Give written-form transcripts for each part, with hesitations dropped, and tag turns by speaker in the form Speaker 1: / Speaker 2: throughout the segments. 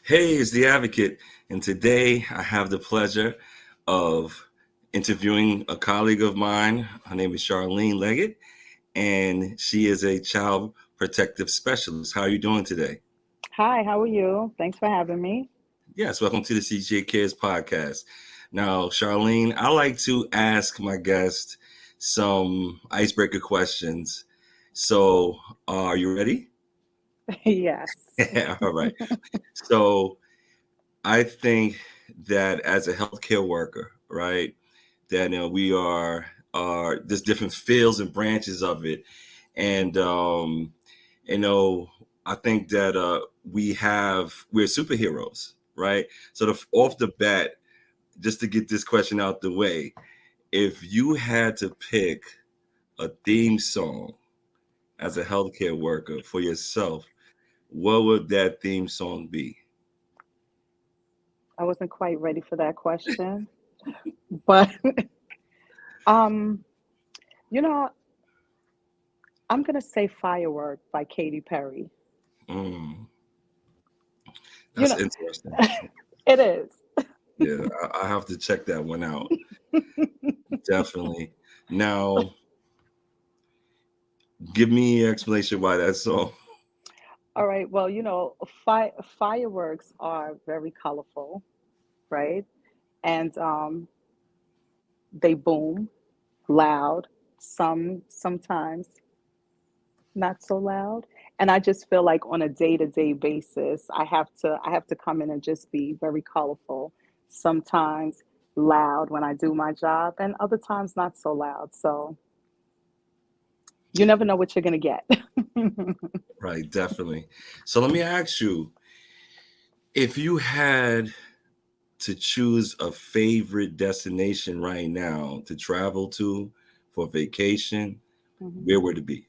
Speaker 1: Hey, it's the advocate, and today I have the pleasure of interviewing a colleague of mine. Her name is Charlene Legget, and she is a child protective specialist. How are you doing today?
Speaker 2: Hi, how are you? Thanks for having me.
Speaker 1: Yes, welcome to the CJ Kids podcast. Now, Charlene, I like to ask my guests some icebreaker questions. So, are you ready?
Speaker 2: Yes.
Speaker 1: All right. So, I think that as a healthcare worker, right, that we are there's different fields and branches of it, and you know, I think that we're superheroes, right? So off the bat, just to get this question out the way, if you had to pick a theme song as a healthcare worker for yourself, what would that theme song be?
Speaker 2: I wasn't quite ready for that question, but um, you know, I'm gonna say Firework by Katy Perry.
Speaker 1: Mm,
Speaker 2: You
Speaker 1: that's
Speaker 2: know,
Speaker 1: interesting.
Speaker 2: it is.
Speaker 1: Yeah, I have to check that one out. Definitely. Now, give me an explanation why that's so.
Speaker 2: All right. Well, fireworks are very colorful, right? And they boom loud, sometimes not so loud. And I just feel like on a day-to-day basis, I have to come in and just be very colorful. Sometimes loud when I do my job, and other times not so loud. So you never know what you're gonna get.
Speaker 1: Right, definitely. So let me ask you, if you had to choose a favorite destination right now to travel to for vacation,
Speaker 2: Mhm.
Speaker 1: where would it be?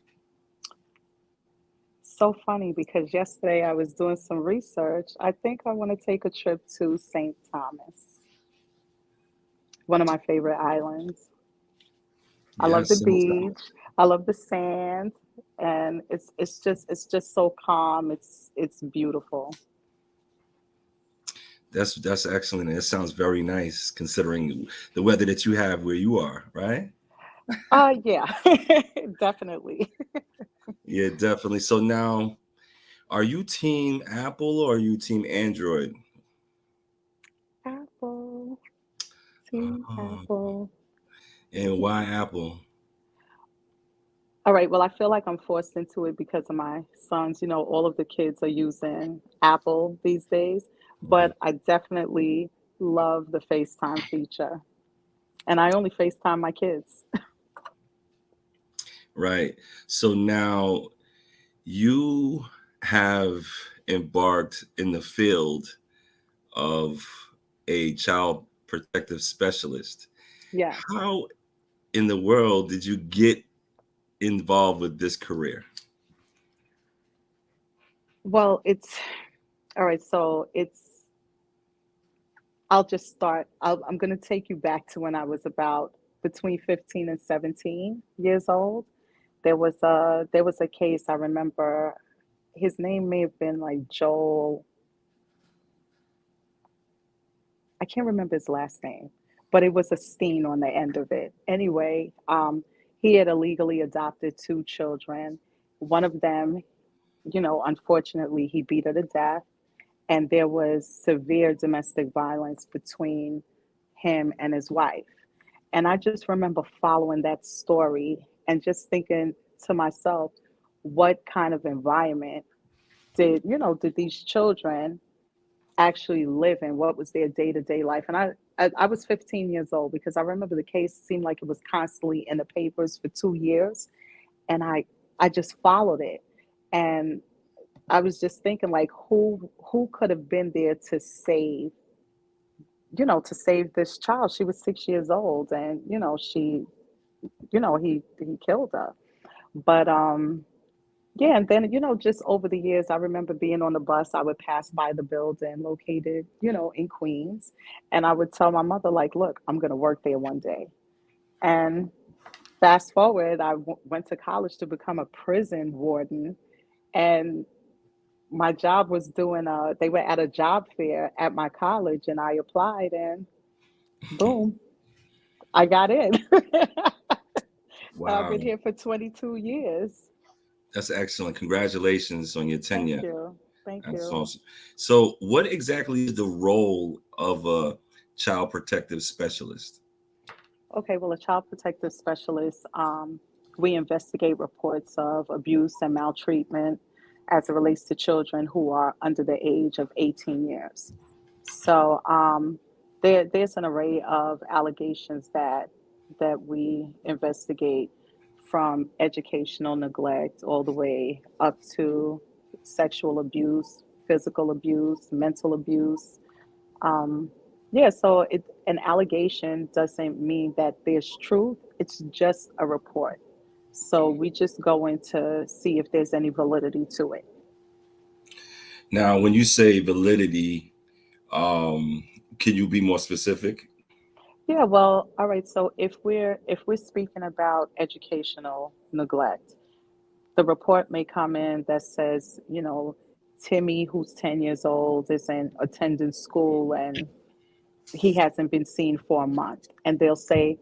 Speaker 2: So funny because yesterday I was doing some research. I think I want to take a trip to St. Thomas, one of my favorite islands. I love the
Speaker 1: Yes,
Speaker 2: beach. I love the sand, and it's just so calm. It's beautiful.
Speaker 1: that's excellent. It sounds very nice considering the weather that you have where you are, right?
Speaker 2: Yeah, definitely.
Speaker 1: Yeah, definitely. So now, are you team Apple or are you team Android?
Speaker 2: Apple, Team
Speaker 1: Oh,
Speaker 2: Apple.
Speaker 1: and why Apple?
Speaker 2: All right, well, I feel like I'm forced into it because of my sons. All of the kids are using Apple these days,
Speaker 1: Right.
Speaker 2: but I definitely love the FaceTime feature. And I only FaceTime my kids.
Speaker 1: Right. So now you have embarked in the field of a child protective specialist.
Speaker 2: Yes.
Speaker 1: How in the world did you get involved with this career?
Speaker 2: Well, it's all right. So I'll just start. I'm going to take you back to when I was about between 15 and 17 years old. There was a case I remember. His name may have been like Joel. I can't remember his last name, but it was a Steen on the end of it. Anyway, he had illegally adopted two children. One of them, unfortunately, he beat her to death, and there was severe domestic violence between him and his wife. And I just remember following that story and just thinking to myself, what kind of environment did these children actually live in? What was their day-to-day life? And I was 15 years old because I remember the case seemed like it was constantly in the papers for 2 years, and I just followed it. And I was just thinking like who could have been there to save this child. She was 6 years old, and he killed her. But yeah, and then just over the years, I remember being on the bus. I would pass by the building located in Queens, and I would tell my mother like, "Look, I'm going to work there one day." And fast forward, I went to college to become a prison warden, and my job was doing they were at a job fair at my college and I applied and boom, I got in. I've been
Speaker 1: Wow,
Speaker 2: here for 22 years.
Speaker 1: that's excellent. Congratulations on your
Speaker 2: Thank
Speaker 1: tenure.
Speaker 2: you. Thank
Speaker 1: That's
Speaker 2: you.
Speaker 1: awesome. So, what exactly is the role of a child protective specialist?
Speaker 2: Okay, well, a child protective specialist, we investigate reports of abuse and maltreatment as it relates to children who are under the age of 18 years. So there's an array of allegations that we investigate, from educational neglect all the way up to sexual abuse, physical abuse, mental abuse. Um, yeah, so an allegation doesn't mean that there's truth. It's just a report. So we just go in to see if there's any validity to it.
Speaker 1: Now, when you say validity, um, can you be more specific?
Speaker 2: Yeah, well, all right. So if we're speaking about educational neglect, the report may come in that says, Timmy, who's 10 years old, isn't attending school and he hasn't been seen for a month. And they'll say,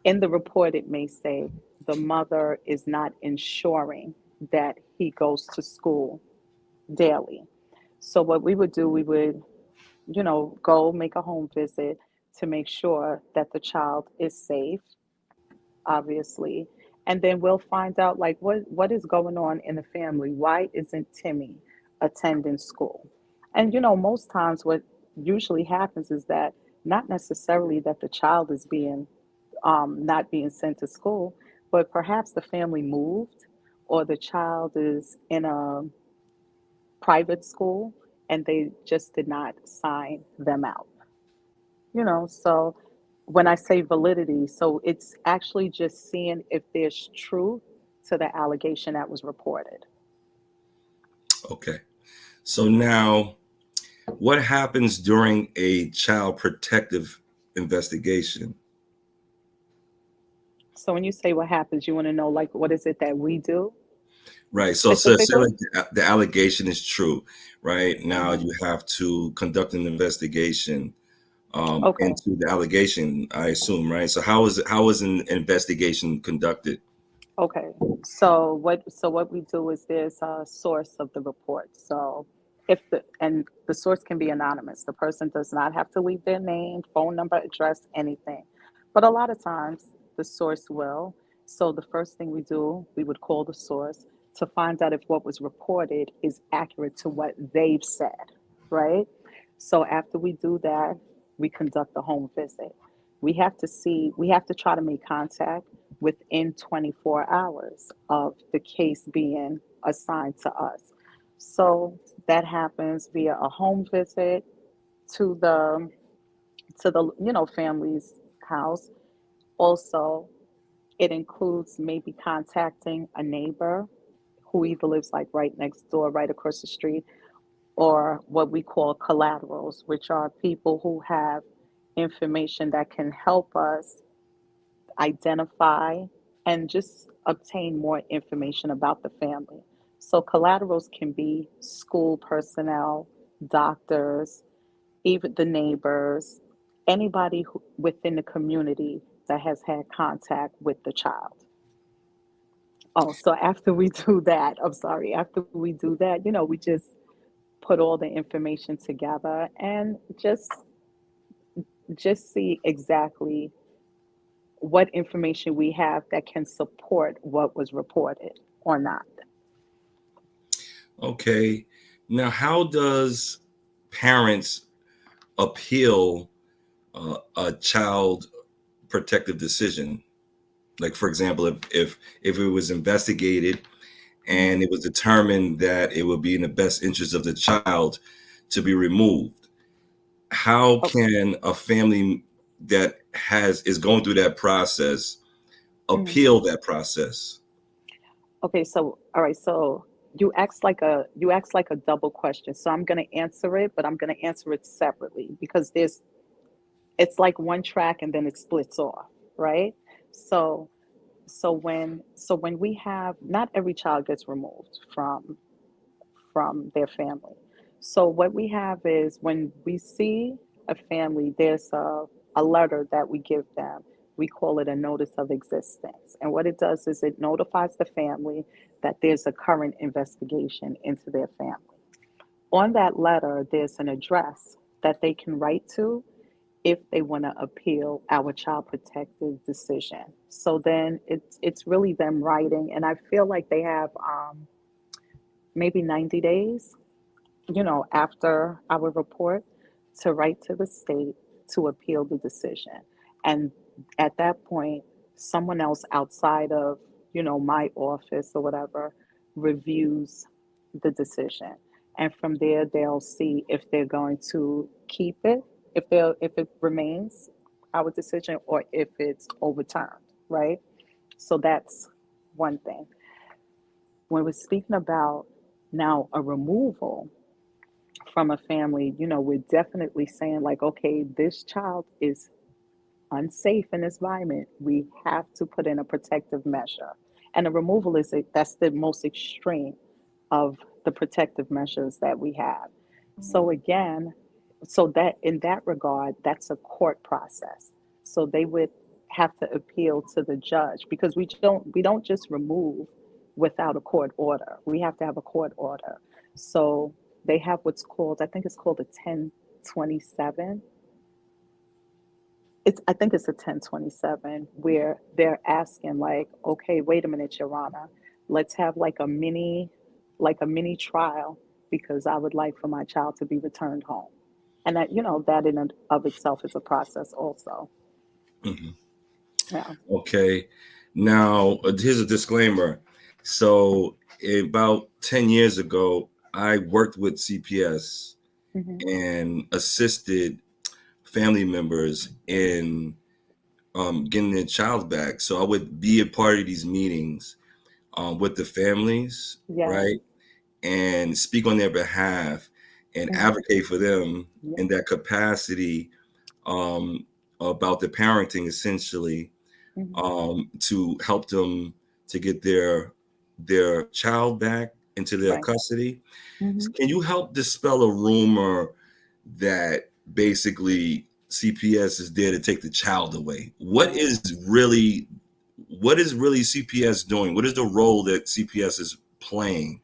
Speaker 2: in the report, it may say the mother is not ensuring that he goes to school daily. So what we would do, we would, go make a home visit to make sure that the child is safe, obviously. And then we'll find out like what is going on in the family. Why isn't Timmy attending school? And most times what usually happens is that not necessarily that the child is being not being sent to school, but perhaps the family moved or the child is in a private school and they just did not sign them out. So when I say validity, so it's actually just seeing if there's truth to the allegation that was reported.
Speaker 1: Okay. So now, what happens during a child protective investigation?
Speaker 2: So when you say what happens, you want to know like what is it that we do
Speaker 1: Right. So say
Speaker 2: specifically?
Speaker 1: like the allegation is true, right? Now
Speaker 2: Hmm.
Speaker 1: you have to conduct an investigation
Speaker 2: Okay.
Speaker 1: into the allegation, I assume, right? So how is an investigation conducted?
Speaker 2: Okay. So what we do is there's a source of the report. So if the source can be anonymous. The person does not have to leave their name, phone number, address, anything. But a lot of times the source will. So the first thing we do, we would call the source to find out if what was reported is accurate to what they've said, right? So after we do that, we conduct a home visit. We have to try to make contact within 24 hours of the case being assigned to us. So that happens via a home visit to the family's house. Also, it includes maybe contacting a neighbor who either lives like right next door, right across the street, or what we call collaterals, which are people who have information that can help us identify and just obtain more information about the family. So, collaterals can be school personnel, doctors, even the neighbors, anybody within the community that has had contact with the child. Oh, so after we do that, I'm sorry, after we do that, we just put all the information together and just see exactly what information we have that can support what was reported or not.
Speaker 1: Okay. Now, how does parents appeal a child protective decision? Like, for example, if it was investigated
Speaker 2: Mhm.
Speaker 1: and it was determined that it would be in the best interest of the child to be removed, how
Speaker 2: Okay.
Speaker 1: can a family that has is going through that process
Speaker 2: Mhm.
Speaker 1: appeal that process?
Speaker 2: Okay, so all right, so you asked like a double question. So I'm going to answer it, but I'm going to answer it separately because it's like one track and then it splits off, right? So so when we have, not every child gets removed from their family. So what we have is when we see a family, there's a letter that we give them. We call it a notice of existence. And what it does is it notifies the family that there's a current investigation into their family. On that letter, there's an address that they can write to if they want to appeal our child protective decision. So then it's really them writing, and I feel like they have maybe 90 days, after our report, to write to the state to appeal the decision. And at that point, someone else outside of, my office or whatever reviews the decision. And from there, they'll see if they're going to keep it, if it remains our decision, or if it's overturned, right? So that's one thing. When we're speaking about now a removal from a family, we're definitely saying, like, okay, this child is unsafe in this environment. We have to put in a protective measure. And a removal that's the most extreme of the protective measures that we have. So again, so that in that regard, that's a court process. So they would have to appeal to the judge, because we don't just remove without a court order. We have to have a court order. So they have what's called, I think it's called a 1027. I think it's a 1027, where they're asking, like, okay, wait a minute, Your Honor, let's have like a mini trial, because I would like for my child to be returned home. And that in and of itself is a process also.
Speaker 1: Mhm.
Speaker 2: Yeah.
Speaker 1: Okay. Now, here's a disclaimer. So, about 10 years ago, I worked with CPS
Speaker 2: Hmm.
Speaker 1: and assisted family members in getting their child back. So, I would be a part of these meetings with the families,
Speaker 2: Yes.
Speaker 1: right? And speak on their behalf and
Speaker 2: Hmm.
Speaker 1: advocate for them
Speaker 2: Yeah.
Speaker 1: in that capacity, um, about the parenting, essentially,
Speaker 2: Hmm.
Speaker 1: to help them to get their child back into their
Speaker 2: Right.
Speaker 1: custody.
Speaker 2: Hmm.
Speaker 1: Can you help dispel a rumor that basically CPS is there to take the child away? What is really CPS doing? What is the role that CPS is playing?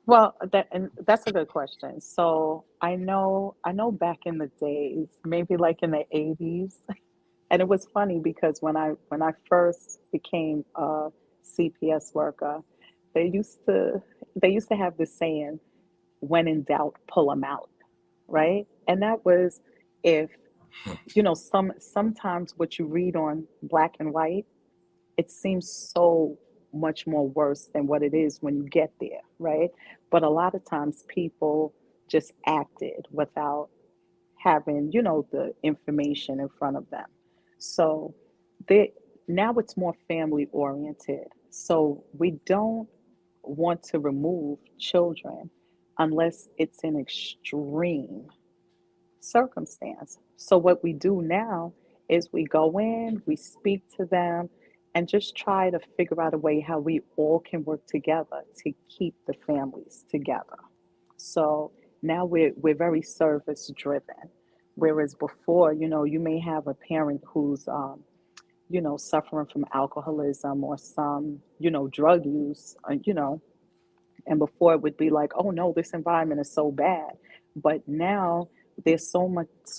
Speaker 2: Well, that's a good question. So I know back in the days, maybe like in the 80s, and it was funny because when I first became a CPS worker, they used to they used to have this saying, when in doubt, pull them out, right? And that was, if sometimes what you read on black and white, it seems so much more worse than what it is when you get there, right? But a lot of times people just acted without having, the information in front of them. So they now it's more family oriented. So we don't want to remove children unless it's an extreme circumstance. So what we do now is we go in, we speak to them, and just try to figure out a way how we all can work together to keep the families together. So now we're very service driven. Whereas before, you may have a parent who's suffering from alcoholism or some, drug use, and before it would be like, oh no, this environment is so bad. But now there's so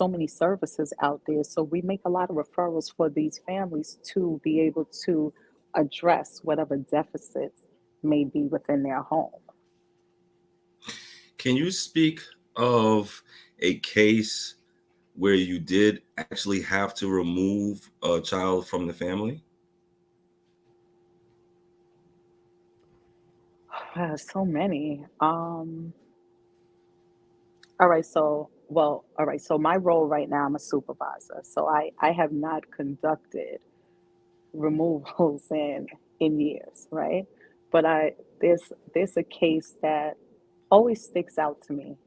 Speaker 2: many services out there. So we make a lot of referrals for these families to be able to address whatever deficits may be within their home.
Speaker 1: Can you speak of a case where you did actually have to remove a child from the family?
Speaker 2: So many. All right, so my role right now, I'm a supervisor. So I have not conducted removals in years, right? But there's a case that always sticks out to me.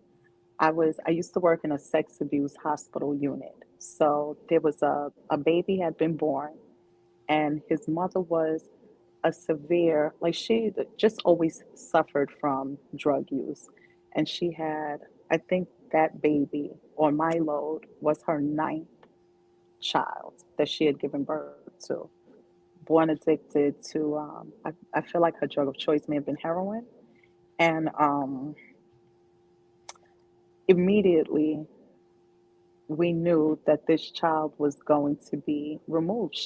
Speaker 2: I used to work in a sex abuse hospital unit. So there was a baby had been born, and his mother was a severe, like she just always suffered from drug use. And she had, I think that baby on my load was her ninth child that she had given birth to. Born addicted to, I feel like her drug of choice may have been heroin. And immediately we knew that this child was going to be removed.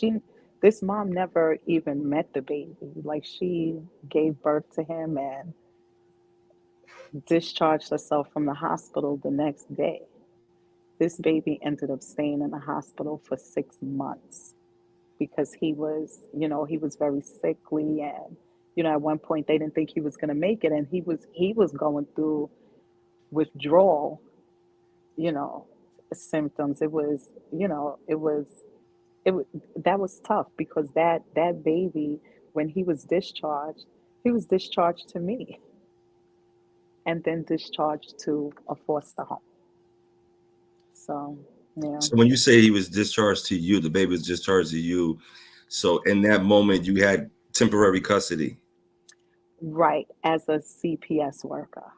Speaker 2: This mom never even met the baby. Like she gave birth to him and discharged herself from the hospital the next day. This baby ended up staying in the hospital for 6 months because he was very sickly and at one point they didn't think he was going to make it and he was going through withdrawal, you know, symptoms. It was that was tough because that baby when he was discharged to me and then discharged to a foster home. So, yeah.
Speaker 1: So when you say he was discharged to you, the baby was discharged to you. So in that moment, you had temporary custody.
Speaker 2: Right, as a CPS worker.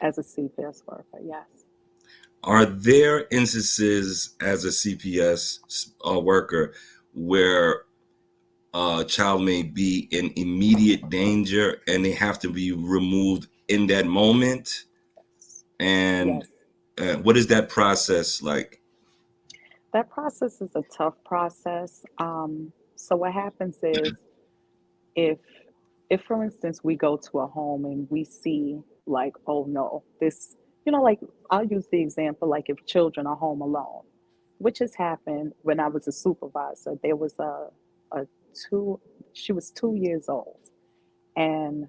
Speaker 2: As a CPS worker, yes.
Speaker 1: Are there instances as a CPS worker where a child may be in immediate danger and they have to be removed in that moment? And
Speaker 2: Yes.
Speaker 1: what is that process like?
Speaker 2: That process is a tough process. So what happens is if if for instance we go to a home and we see like, oh no, this, like I'll use the example like if children are home alone, which has happened when I was a supervisor. There was a two she was 2 years old and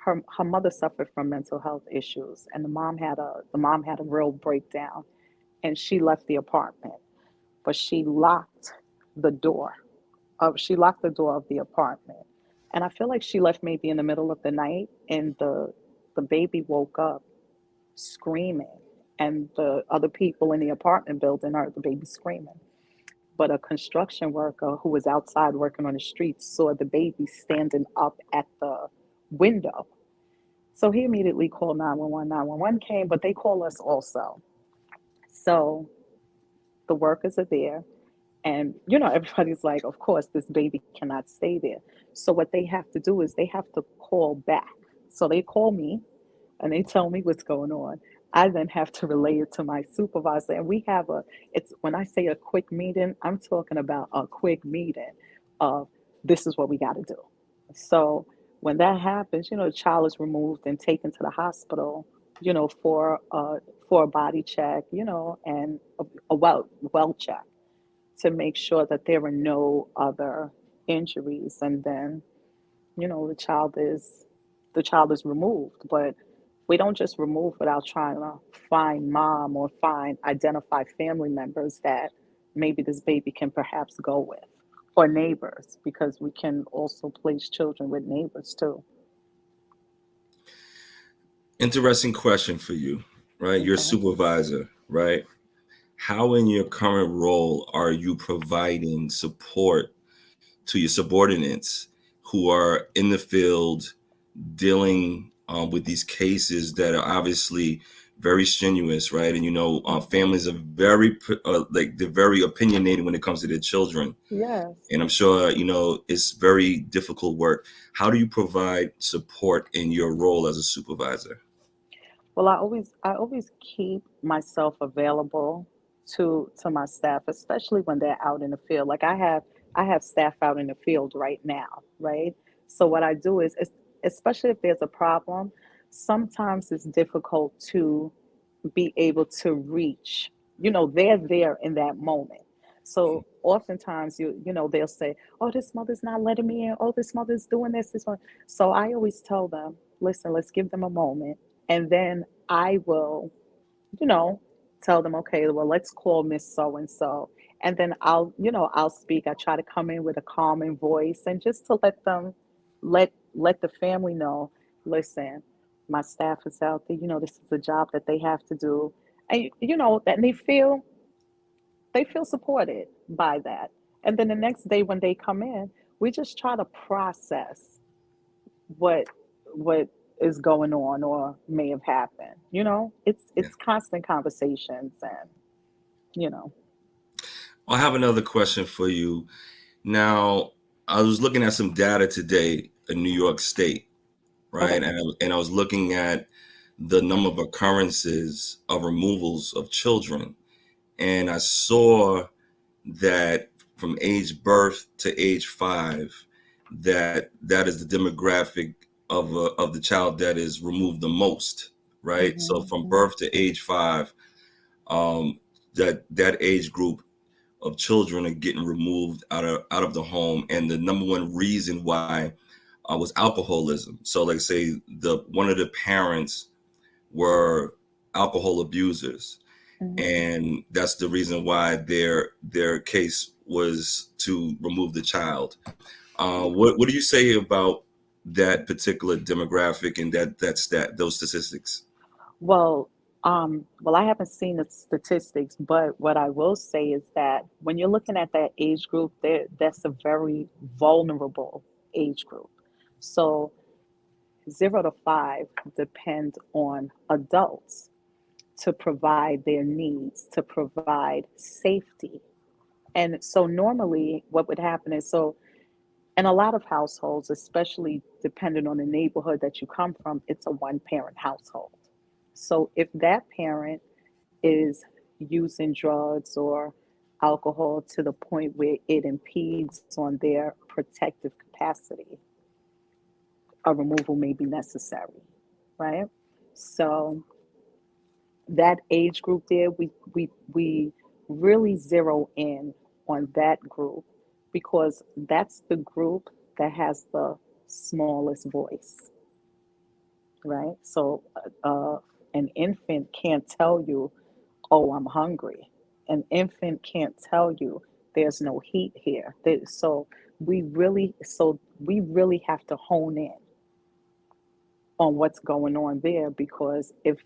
Speaker 2: her mother suffered from mental health issues and the mom had a real breakdown and she left the apartment, but the door she locked the door of the apartment. And I feel like she left maybe in the middle of the night and the baby woke up screaming and the other people in the apartment building heard the baby screaming. But a construction worker who was outside working on the street saw the baby standing up at the window. So he immediately called 911. 911 came, but they call us also. So the workers are there. And, everybody's like, of course, this baby cannot stay there. So what they have to do is they have to call back. So they call me and they tell me what's going on. I then have to relay it to my supervisor. And it's when I say a quick meeting, I'm talking about a quick meeting of this is what we got to do. So when that happens, the child is removed and taken to the hospital, for a body check, and a well check to make sure that there are no other injuries. And then, the child is removed. But we don't just remove without trying to find mom or identify family members that maybe this baby can perhaps go with, or neighbors, because we can also place children with neighbors too.
Speaker 1: Interesting question for you, right? You're a
Speaker 2: Okay.
Speaker 1: supervisor, right? How in your current role are you providing support to your subordinates who are in the field dealing with these cases that are obviously very strenuous, right? And families are very like they're very opinionated when it comes to their children,
Speaker 2: Yes.
Speaker 1: and I'm sure it's very difficult work. How do you provide support in your role as a supervisor?
Speaker 2: Well, I always keep myself available to my staff, especially when they're out in the field. Like I have staff out in the field right now, right? So what I do is, especially if there's a problem, sometimes it's difficult to be able to reach. They're there in that moment. So oftentimes they'll say, "Oh, this mother's not letting me in. Oh, this mother's doing this one." So I always tell them, "Listen, let's give them a moment." And then I will, you know, tell them, "Okay, well, let's call Miss So and so." And then I'll speak. I try to come in with a calming voice and just to let the family know, listen, my staff is out there. This is a job that they have to do. And that they feel supported by that. And then the next day when they come in, we just try to process what what is going on or may have happened.
Speaker 1: Yeah.
Speaker 2: It's constant conversations and you know.
Speaker 1: I have another question for you. Now, I was looking at some data today in New York State, right?
Speaker 2: Okay.
Speaker 1: And I was looking at the number of occurrences of removals of children. And I saw that from age birth to age 5, that is the demographic of the child that is removed the most, right? So from
Speaker 2: Hmm.
Speaker 1: birth to age 5, um, that age group of children are getting removed out of the home, and the number one reason why was alcoholism. So, like, say the one of the parents were alcohol abusers,
Speaker 2: Hmm.
Speaker 1: and that's the reason why their case was to remove the child. What do you say about that particular demographic and those statistics?
Speaker 2: Well, I haven't seen the statistics, but what I will say is that when you're looking at that age group, that's a very vulnerable age group. So 0 to 5 depend on adults to provide their needs, to provide safety. And so normally what would happen is, so in a lot of households, especially depending on the neighborhood that you come from, it's a one parent household. So if that parent is using drugs or alcohol to the point where it impedes on their protective capacity, a removal may be necessary, right? So that age group there, we really zero in on that group because that's the group that has the smallest voice, right? So an infant can't tell you, "Oh, I'm hungry." An infant can't tell you there's no heat here. So we really have to hone in on what's going on there because if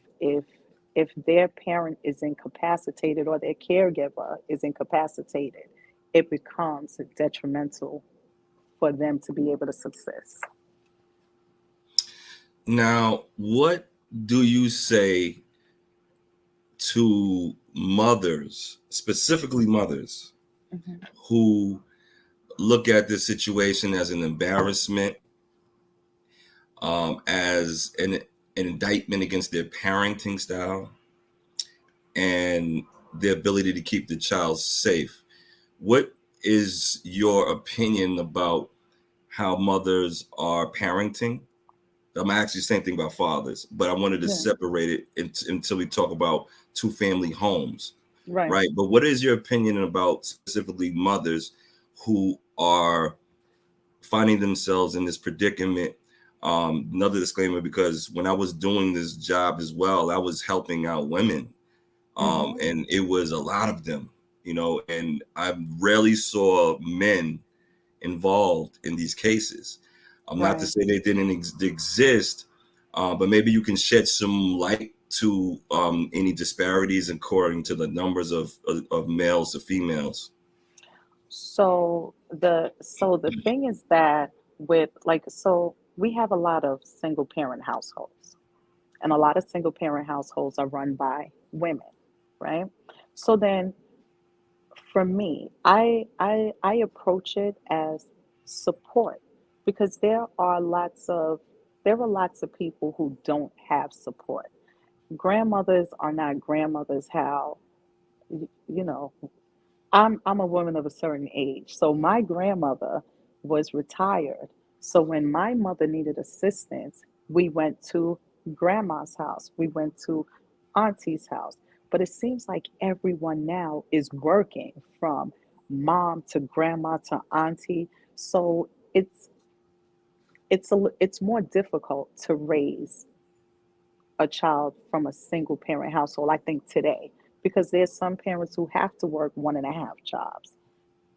Speaker 2: if their parent is incapacitated or their caregiver is incapacitated, it becomes detrimental for them to be able to subsist.
Speaker 1: Now, what do you say to mothers, specifically mothers,
Speaker 2: Mhm.
Speaker 1: who look at this situation as an embarrassment, as an indictment against their parenting style and their ability to keep the child safe? What is your opinion about how mothers are parenting? I'm actually saying thing about fathers, but I wanted to
Speaker 2: Yeah,
Speaker 1: separate it until we talk about two family homes,
Speaker 2: right.
Speaker 1: right? But what is your opinion about specifically mothers who are finding themselves in this predicament? Another disclaimer, because when I was doing this job as well, I was helping out women,
Speaker 2: Hmm.
Speaker 1: and it was a lot of them, and I rarely saw men involved in these cases. Not to
Speaker 2: Right.
Speaker 1: say they didn't exist, but maybe you can shed some light to any disparities according to the numbers of males to females.
Speaker 2: So the thing is that with like so we have a lot of single parent households, and a lot of single parent households are run by women, right? So then for me, I approach it as support because there are lots of people who don't have support. Grandmothers are not grandmothers how you know I'm a woman of a certain age. So my grandmother was retired. So when my mother needed assistance, we went to grandma's house. We went to auntie's house. But it seems like everyone now is working from mom to grandma to auntie. So it's more difficult to raise a child from a single parent household, I think today, because there's some parents who have to work one and a half jobs,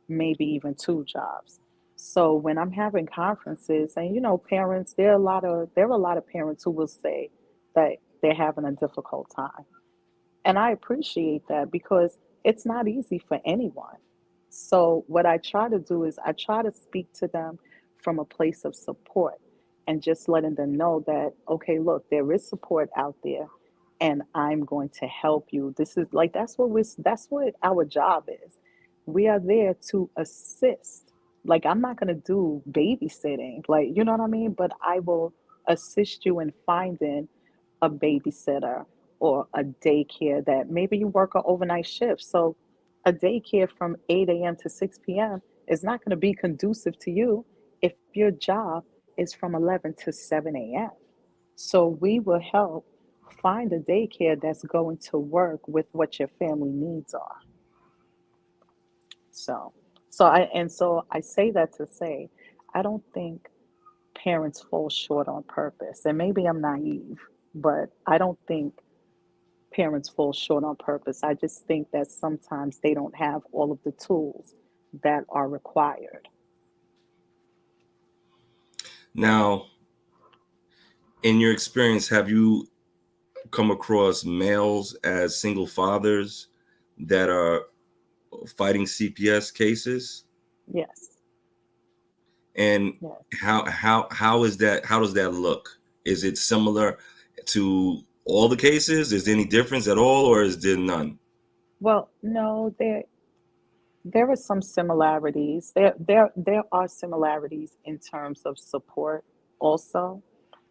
Speaker 2: maybe even two jobs. So when I'm having conferences and parents, there are a lot of parents who will say that they're having a difficult time. And I appreciate that because it's not easy for anyone. So what I try to do is I try to speak to them from a place of support and just letting them know that, okay, look, there is support out there and I'm going to help you. This is like that's what our job is. We are there to assist. Like I'm not going to do babysitting, like you know what I mean, but I will assist you in finding a babysitter or a daycare that maybe you work an overnight shift. So a daycare from 8 a.m. to 6 p.m. is not going to be conducive to you if your job is from 11 to 7 a.m. So we will help find a daycare that's going to work with what your family needs are. So, so I say that to say, I don't think parents fall short on purpose. And maybe I'm naive, but I don't think parents fall short on purpose. I just think that sometimes they don't have all of the tools that are required.
Speaker 1: Now, in your experience, have you come across males as single fathers that are fighting CPS cases?
Speaker 2: Yes,
Speaker 1: And
Speaker 2: yes.
Speaker 1: how is that? How does that look? Is it similar to all the cases? Is there any difference at all, or is there none?
Speaker 2: Well, no, there are some similarities. There are similarities in terms of support also.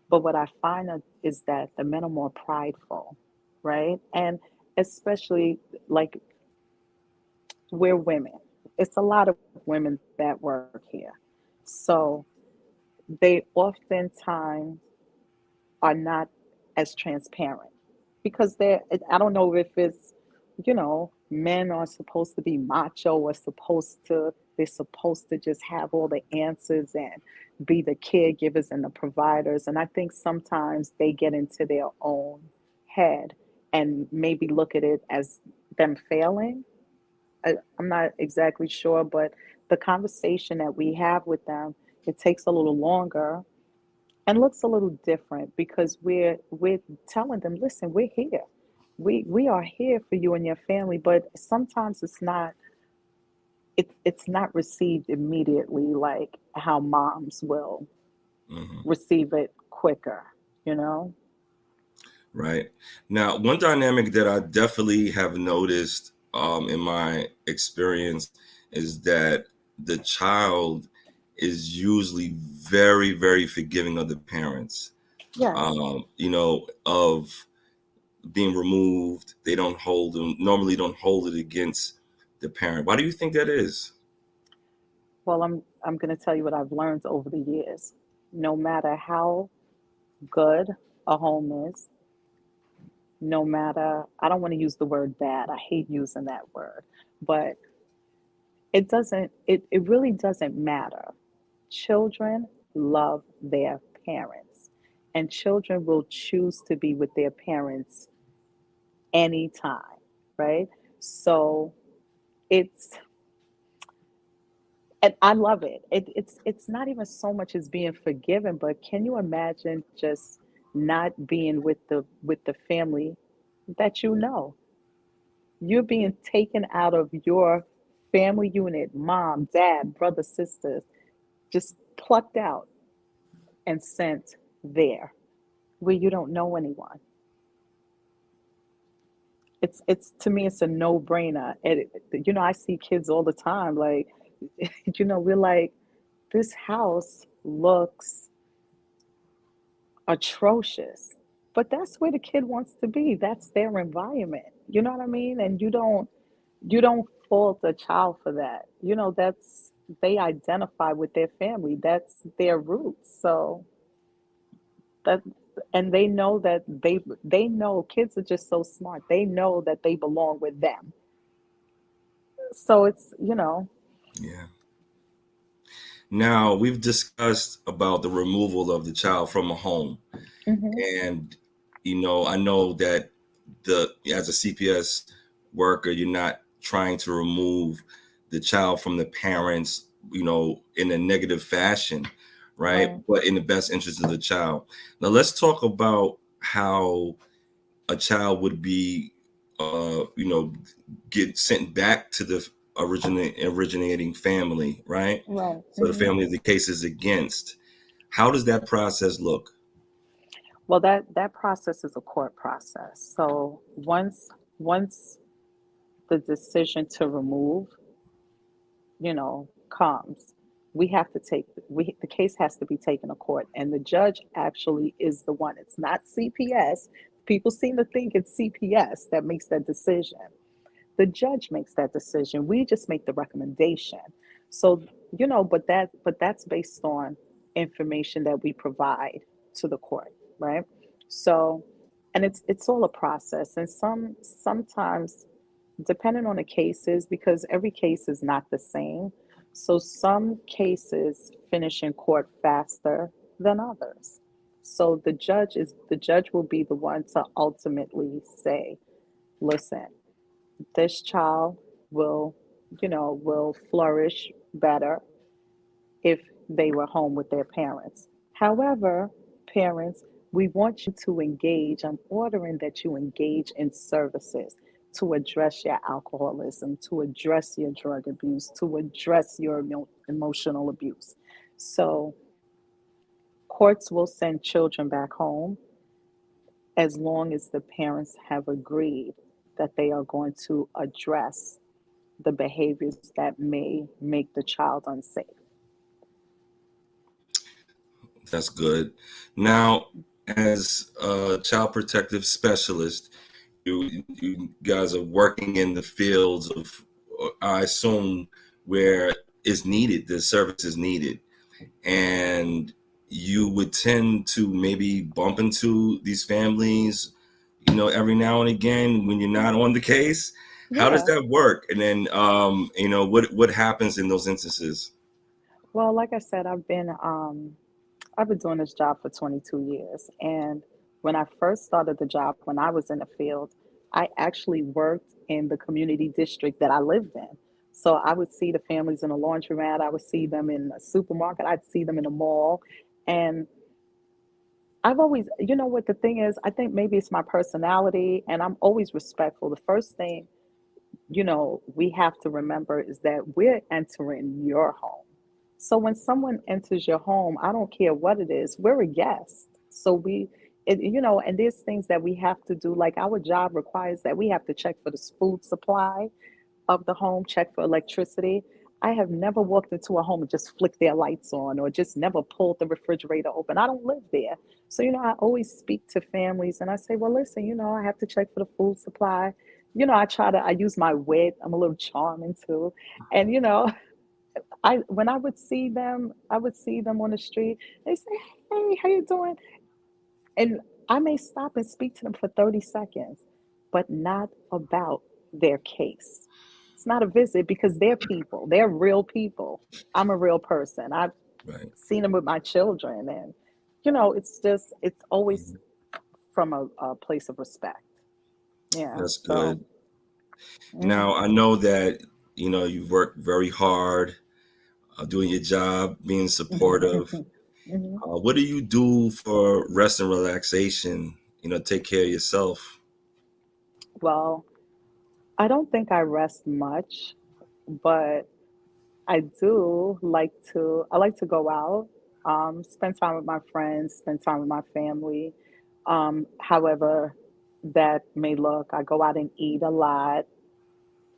Speaker 2: But what I find is that the men are more prideful, right? And especially like we're women. It's a lot of women that work here. So they oftentimes are not as transparent because I don't know if it's, men are supposed to be macho or they're supposed to just have all the answers and be the caregivers and the providers. And I think sometimes they get into their own head and maybe look at it as them failing. I'm not exactly sure, but the conversation that we have with them, it takes a little longer and looks a little different because we're telling them, listen, we're here. We are here for you and your family, but sometimes it's not received immediately like how moms will
Speaker 1: Mhm.
Speaker 2: receive it quicker, you know?
Speaker 1: Right. Now, one dynamic that I definitely have noticed in my experience is that the child is usually very, very forgiving of the parents.
Speaker 2: Yes.
Speaker 1: Of being removed. They don't hold them, normally don't hold it against the parent. Why do you think that is?
Speaker 2: Well, I'm going to tell you what I've learned over the years. No matter how good a home is, no matter, I don't want to use the word bad. I hate using that word, but it really doesn't matter. Children love their parents, and children will choose to be with their parents anytime, right? So it's and I love it. It's not even so much as being forgiven, but can you imagine just not being with the family that you know? You're being taken out of your family unit, mom, dad, brother, sisters, just plucked out and sent there where you don't know anyone. It's to me it's a no-brainer. I see kids all the time like we're like this house looks atrocious. But that's where the kid wants to be. That's their environment. You know what I mean? And you don't fault a child for that. That's they identify with their family. That's their roots. So that and they know that they know kids are just so smart. They know that they belong with them. So it's.
Speaker 1: Yeah. Now, we've discussed about the removal of the child from a home.
Speaker 2: Hmm.
Speaker 1: And, I know that as a CPS worker, you're not trying to remove the child from the parents, in a negative fashion, right?
Speaker 2: Right.
Speaker 1: But in the best interest of the child. Now, let's talk about how a child would be, get sent back to the originating family, right?
Speaker 2: Right.
Speaker 1: So the family the case is against. How does that process look?
Speaker 2: Well, that process is a court process. So once the decision to remove, comes, we have to take the case has to be taken to court, and the judge actually is the one. It's not CPS. People seem to think it's CPS that makes that decision. The judge makes that decision. We just make the recommendation. So, but that's based on information that we provide to the court, right? So, and it's all a process. And sometimes, depending on the cases, because every case is not the same. So some cases finish in court faster than others. So the judge will be the one to ultimately say, listen, this child will, will flourish better if they were home with their parents. However, parents, we want you to engage. I'm ordering that you engage in services to address your alcoholism, to address your drug abuse, to address your emotional abuse. So, courts will send children back home as long as the parents have agreed that they are going to address the behaviors that may make the child unsafe.
Speaker 1: That's good. Now, as a child protective specialist, you guys are working in the fields of, I assume, where is needed, the service is needed, and you would tend to maybe bump into these families, every now and again when you're not on the case. How does
Speaker 2: Yeah.
Speaker 1: that work? And then, what happens in those instances?
Speaker 2: Well, like I said, I've been doing this job for 22 years. And when I first started the job, when I was in the field, I actually worked in the community district that I lived in. So I would see the families in a laundromat, I would see them in a supermarket, I'd see them in a mall. And I've always, what the thing is, I think maybe it's my personality, and I'm always respectful. The first thing, we have to remember is that we're entering your home. So when someone enters your home, I don't care what it is, we're a guest. So and there's things that we have to do. Like our job requires that we have to check for the food supply of the home, check for electricity. I have never walked into a home and just flicked their lights on or just never pulled the refrigerator open. I don't live there. So, I always speak to families and I say, well, listen, I have to check for the food supply. I use my wit. I'm a little charming too. And, when I would see them on the street. They say, hey, how you doing? And I may stop and speak to them for 30 seconds, but not about their case. It's not a visit because they're people. They're real people. I'm a real person. I've
Speaker 1: Right.
Speaker 2: seen them with my children. And, it's always
Speaker 1: Mhm.
Speaker 2: from a place of respect. Yeah.
Speaker 1: That's
Speaker 2: So,
Speaker 1: good.
Speaker 2: mhm,
Speaker 1: Now, I know that, you've worked very hard, doing your job, being supportive.
Speaker 2: mhm.
Speaker 1: What do you do for rest and relaxation? Take care of yourself.
Speaker 2: Well, I don't think I rest much, but I like to go out, spend time with my friends, spend time with my family. However that may look, I go out and eat a lot,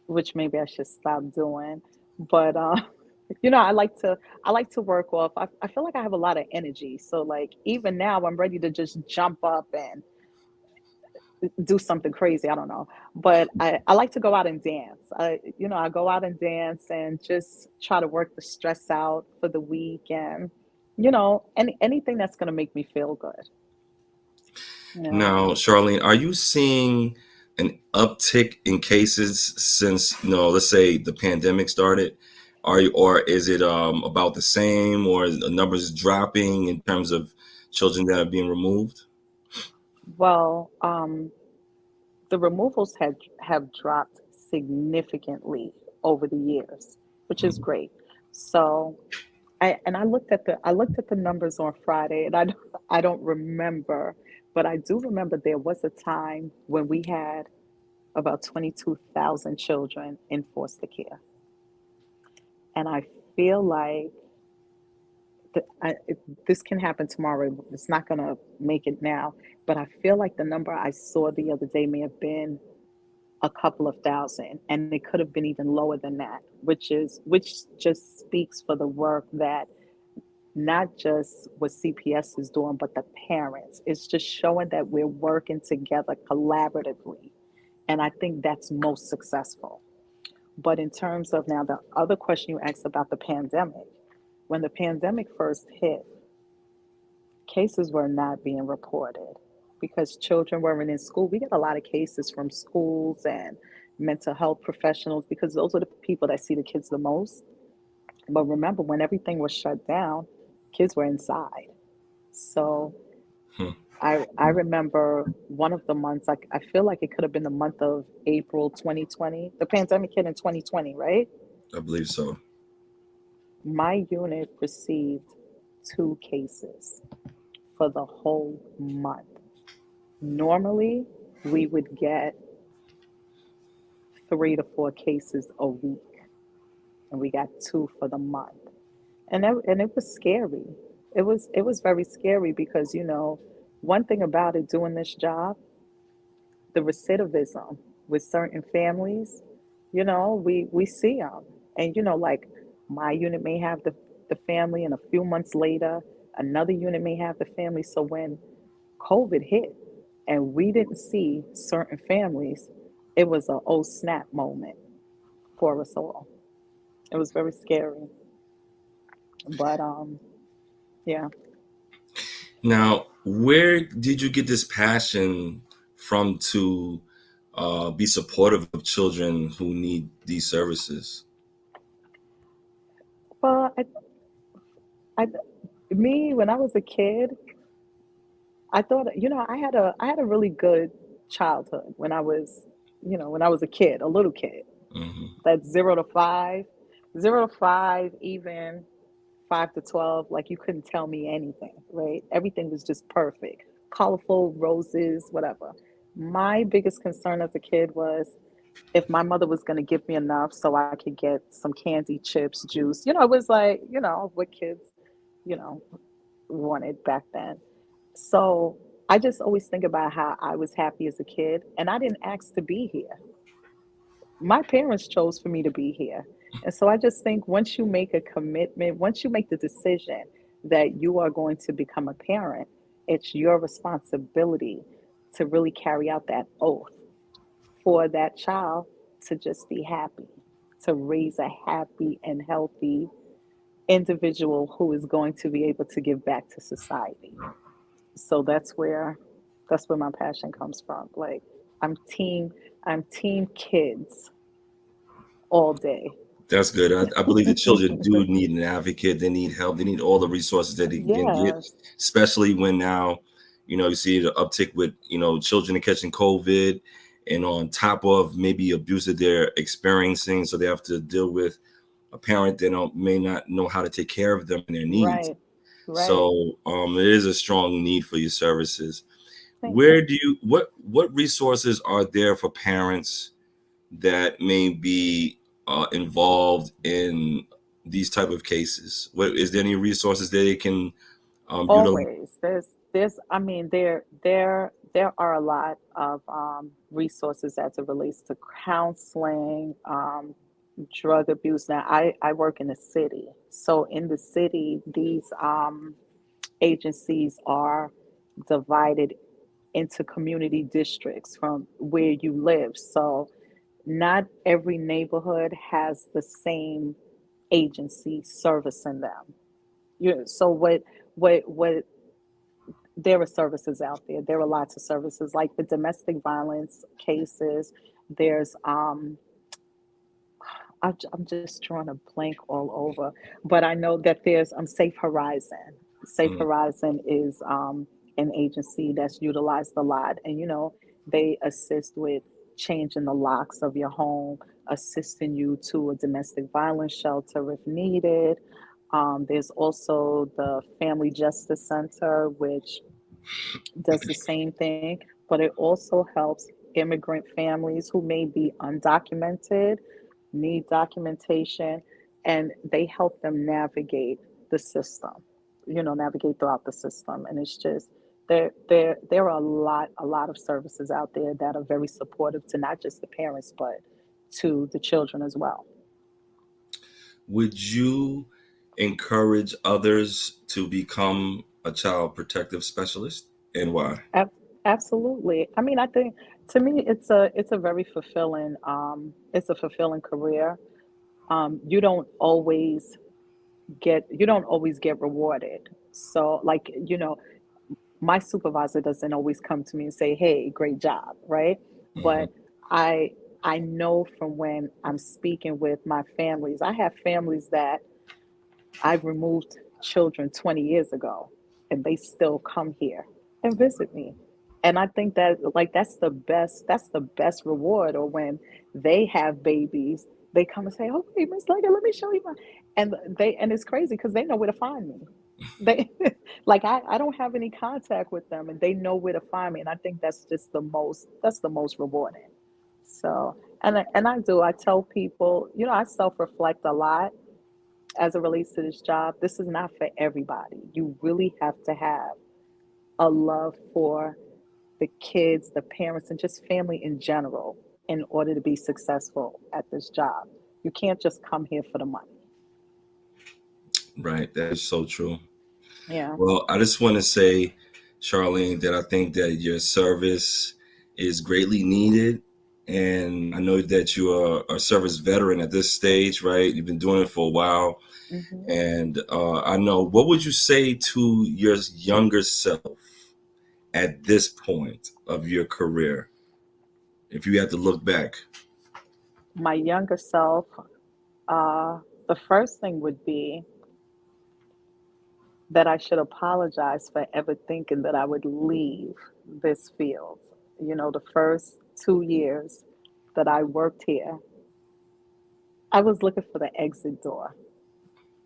Speaker 2: which maybe I should stop doing. But I like to work off. I feel like I have a lot of energy. So like even now I'm ready to just jump up and do something crazy. I don't know. But I like to go out and dance. I go out and dance and just try to work the stress out for the week and, anything that's going to make me feel good. Yeah.
Speaker 1: Now, Charlene, are you seeing an uptick in cases since, let's say the pandemic started? Or is it about the same, or is the numbers dropping in terms of children that are being removed?
Speaker 2: Well, the removals have dropped significantly over the years, which is
Speaker 1: Mhm.
Speaker 2: great. So I looked at the numbers on Friday, and I don't remember, but I do remember there was a time when we had about 22,000 children in foster care. And I feel like this can happen tomorrow. It's not going to make it now. But I feel like the number I saw the other day may have been a couple of thousand, and it could have been even lower than that, which just speaks for the work that not just what CPS is doing, but the parents. It's just showing that we're working together collaboratively. And I think that's most successful. But in terms of now, the other question you asked about the pandemic, when the pandemic first hit, cases were not being reported because children weren't in school. We get a lot of cases from schools and mental health professionals because those are the people that see the kids the most. But remember, when everything was shut down, kids were inside. So
Speaker 1: Hmm.
Speaker 2: I remember one of the months, like I feel like it could have been the month of April 2020. The pandemic hit in 2020, right?
Speaker 1: I believe so.
Speaker 2: My unit received two cases for the whole month. Normally, we would get 3 to 4 cases a week, and we got two for the month. And it was scary. It was very scary because one thing about it doing this job, the recidivism with certain families, we see them, and like my unit may have the family, and a few months later, another unit may have the family. So when COVID hit and we didn't see certain families, it was a oh snap moment for us all. It was very scary. But yeah.
Speaker 1: Now, where did you get this passion from to be supportive of children who need these services?
Speaker 2: Well, I me when I was a kid, I thought, I had a really good childhood when I was a kid, a little kid.
Speaker 1: Hmm.
Speaker 2: That's 0 to 5, 0 to 5, even 5 to 12. Like you couldn't tell me anything, right? Everything was just perfect, colorful roses, whatever. My biggest concern as a kid was if my mother was going to give me enough so I could get some candy, chips, juice. It was like, what kids, you know, wanted back then. So I just always think about how I was happy as a kid, and I didn't ask to be here. My parents chose for me to be here. And so I just think once you make a commitment, once you make the decision that you are going to become a parent, it's your responsibility to really carry out that oath for that child to just be happy, to raise a happy and healthy individual who is going to be able to give back to society. So that's where my passion comes from. Like I'm team I'm team kids all day.
Speaker 1: That's good. I believe the children do need an advocate. They need help. They need all the resources that they can get,
Speaker 2: Yes,
Speaker 1: especially when now, you see the uptick with, children are catching COVID, and on top of maybe abuse that they're experiencing. So they have to deal with a parent that may not know how to take care of them and their needs.
Speaker 2: right, right.
Speaker 1: So it is a strong need for your services.
Speaker 2: Thank
Speaker 1: Where
Speaker 2: you.
Speaker 1: do you what resources are there for parents that may be involved in these type of cases? What is there any resources they can utilize?
Speaker 2: Always. I mean, there are a lot of resources as it relates to counseling, drug abuse. Now, I work in the city. So in the city, these agencies are divided into community districts from where you live. So not every neighborhood has the same agency servicing them. So what there are services out there. There are lots of services like the domestic violence cases. There's I'm just drawing a blank all over, but I know that there's Safe Horizon. Safe
Speaker 1: Mm.
Speaker 2: Horizon is an agency that's utilized a lot, and they assist with changing the locks of your home, assisting you to a domestic violence shelter if needed. There's also the Family Justice Center, which does the same thing, but it also helps immigrant families who may be undocumented, need documentation. and they help them navigate the system, navigate throughout the system. And it's just there are a lot of services out there that are very supportive to not just the parents, but to the children as well.
Speaker 1: Would you encourage others to become a child protective specialist, and why?
Speaker 2: Ab- Absolutely. I mean, I think to me it's a very fulfilling career. You don't always get rewarded. So like, my supervisor doesn't always come to me and say, "Hey, great job," right?
Speaker 1: Hmm.
Speaker 2: But I I know from when I'm speaking with my families, I have families that I've removed children 20 years ago, and they still come here and visit me. And I think that like that's the best reward. Or when they have babies, they come and say, "Oh, wait, Miss Leggett, let me show you my," and it's crazy because they know where to find me. They like I don't have any contact with them, and they know where to find me. And I think that's the most rewarding. So, I tell people, I self-reflect a lot as it relates to this job. This is not for everybody. You really have to have a love for the kids, the parents, and just family in general in order to be successful at this job. You can't just come here for the money.
Speaker 1: Right, that is so true.
Speaker 2: Yeah.
Speaker 1: Well, I just want to say, Charlene, that I think that your service is greatly needed. And I know that you are a service veteran at this stage, right? You've been doing it for a while.
Speaker 2: Hmm.
Speaker 1: And I know, what would you say to your younger self at this point of your career, if you had to look back?
Speaker 2: My younger self, the first thing would be that I should apologize for ever thinking that I would leave this field. The first 2 years that I worked here, I was looking for the exit door.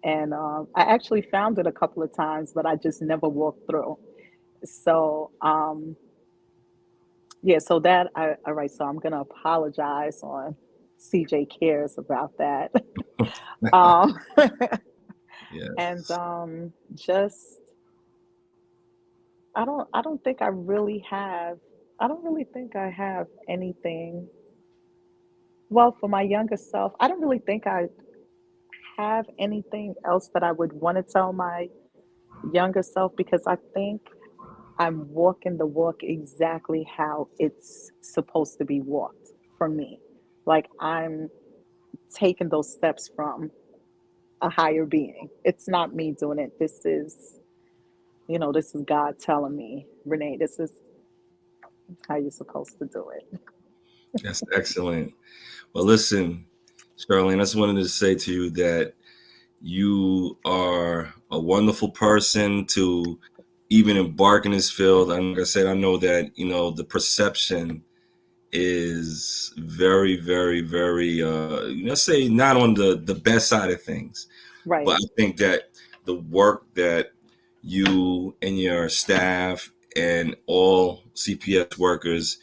Speaker 2: And I actually found it a couple of times, but I just never walked through. So, yeah, so all right, so I'm going to apologize on CJ Cares about that. um, and
Speaker 1: Yes.
Speaker 2: just I don't think I don't really think I have anything. Well, for my younger self, I don't really think I have anything else that I would want to tell my younger self, because I think I'm walking the walk exactly how it's supposed to be walked for me. Like I'm taking those steps from a higher being. It's not me doing it. This is God telling me, Renee, this is how you're supposed to do it.
Speaker 1: That's excellent. Well, listen, Charlene, I just wanted to say to you that you are a wonderful person to even embark in this field. And like I said, I know that, the perception is very, very, very, let's say not on the best side of things. But
Speaker 2: Right.
Speaker 1: I think that the work that you and your staff and all CPS workers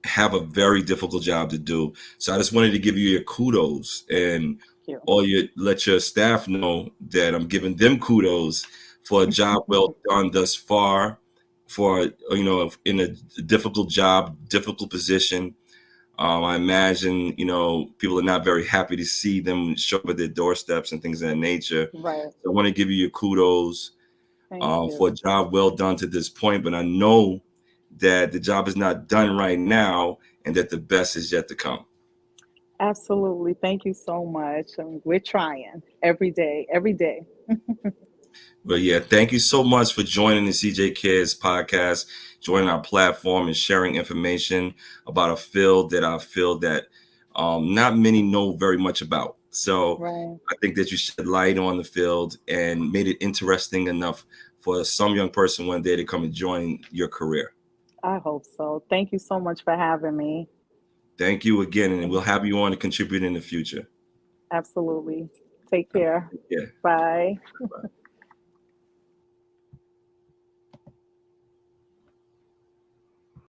Speaker 1: have a very difficult job to do. So I just wanted to give you your kudos, and
Speaker 2: Thank
Speaker 1: all your let your staff know that I'm giving them kudos for a job well
Speaker 2: you.
Speaker 1: done thus far, for in a difficult job, difficult position. I imagine people are not very happy to see them show up at their doorsteps and things of that nature.
Speaker 2: Right.
Speaker 1: So I want to give you your kudos
Speaker 2: Thank
Speaker 1: for a
Speaker 2: you.
Speaker 1: job well done to this point. But I know that the job is not done right now, and that the best is yet to come.
Speaker 2: Absolutely. Thank you so much. We're trying every day, every day.
Speaker 1: But yeah, thank you so much for joining the CJ Kids podcast, joining our platform, and sharing information about a field that I feel that not many know very much about. So
Speaker 2: Right.
Speaker 1: I think that you shed light on the field and made it interesting enough for some young person one day to come and join your career.
Speaker 2: I hope so. Thank you so much for having me.
Speaker 1: Thank you again, and we'll
Speaker 2: Thank
Speaker 1: have you on to contribute in the future.
Speaker 2: Absolutely. Take care.
Speaker 1: Yeah.
Speaker 2: Bye.